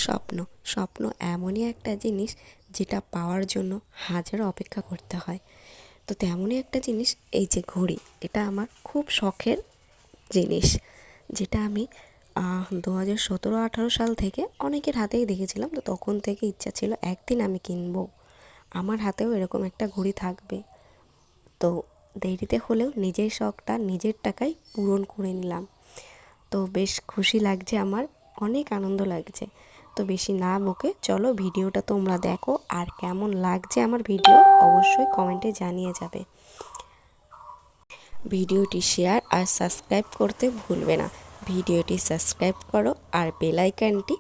স্বপ্ন স্বপ্ন এমনই একটা জিনিস যেটা পাওয়ার জন্য হাজারো অপেক্ষা করতে হয়। তো তেমনই একটা জিনিস এই যে ঘড়ি, এটা আমার খুব শখের জিনিস, যেটা আমি 2017-18 সাল থেকে অনেকের হাতেই দেখেছিলাম। তো তখন থেকে ইচ্ছা ছিল একদিন আমি কিনবো, আমার হাতেও এরকম একটা ঘড়ি থাকবে। তো দেরিতে হলেও নিজের শখটা নিজের টাকায় পূরণ করে নিলাম। তো বেশ খুশি লাগছে, আমার অনেক আনন্দ লাগছে। তো বেশি না বকে চলো ভিডিওটা তোমরা দেখো, আর কেমন লাগছে আমার ভিডিও অবশ্যই কমেন্টে জানিয়ে যাবে। ভিডিওটি শেয়ার আর সাবস্ক্রাইব করতে ভুলবে না। ভিডিওটি সাবস্ক্রাইব করো আর বেল আইকনটি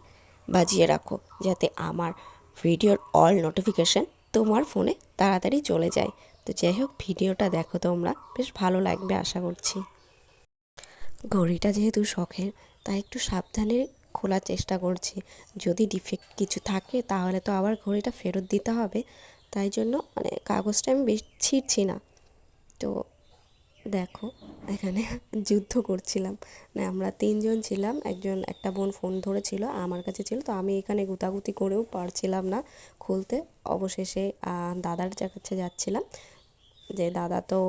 বাজিয়ে রাখো, যাতে আমার ভিডিওর অল নোটিফিকেশান তোমার ফোনে তাড়াতাড়ি চলে যায়। তো যাই হোক, ভিডিওটা দেখো, তোমরা বেশ ভালো লাগবে আশা করছি। ঘড়িটা যেহেতু শখের, তাই একটু সাবধানে খোলার চেষ্টা করছি। যদি ডিফেক্ট কিছু থাকে তাহলে তো আবার ঘড়িটা ফেরত দিতে হবে, তাই জন্য কাগজটা আমি বেশ ছিঁড়ছি না। তো দেখো, এখানে যুদ্ধ করছিলাম, আমরা তিনজন ছিলাম, একটা বোন ফোন ধরেছিল, আমার কাছে ছিল, তো আমি এখানে গুতাগুতি করেও পারছিলাম না খুলতে। অবশেষে দাদার কাছে যাচ্ছিলাম, যে দাদা তো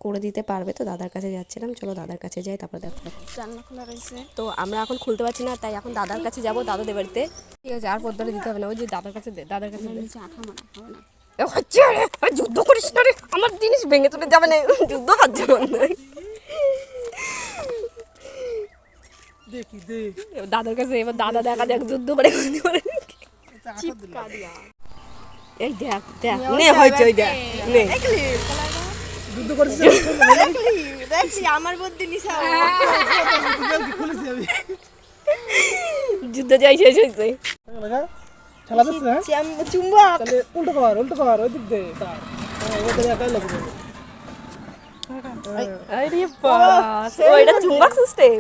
করে দিতে পারবে, তো দাদার কাছে যাচ্ছিলাম। চলো দাদার কাছে যাই, তারপর দেখো জানলা খোলা রয়েছে। তো আমরা এখন খুলতে পারছি না, তাই এখন দাদার কাছে যাবো, দাদাদের বাড়িতে। ঠিক আছে, আর পদ্মারে দিতে হবে না, ওই যে দাদার কাছে দে, দাদার কাছে দে। নিচে আঠা মারা হবে না। হচ্ছে যুদ্ধ করিস না রে, আমার জিনিস ভেঙে চলে যাবে না, যুদ্ধ হচ্ছে না। দেখি দে দাদার কাছে এবার দাদা দেখা যাক যুদ্ধ করে চিপকা দিয়া। এই দেখ দেখ নে হয়েছে, ওই দেখ নে যুদ্ধ করছিস দেখলি আমার বুদ্ধি নিছা যুদ্ধ যাই শেষ হয়েছে। খেলা দিচ্ছে না চুম্বক, তাহলে উল্টো কর ওই দিক দে তার ওইটা একাই লাগবে। আরে বাস, ও এটা চুম্বক সিস্টেম।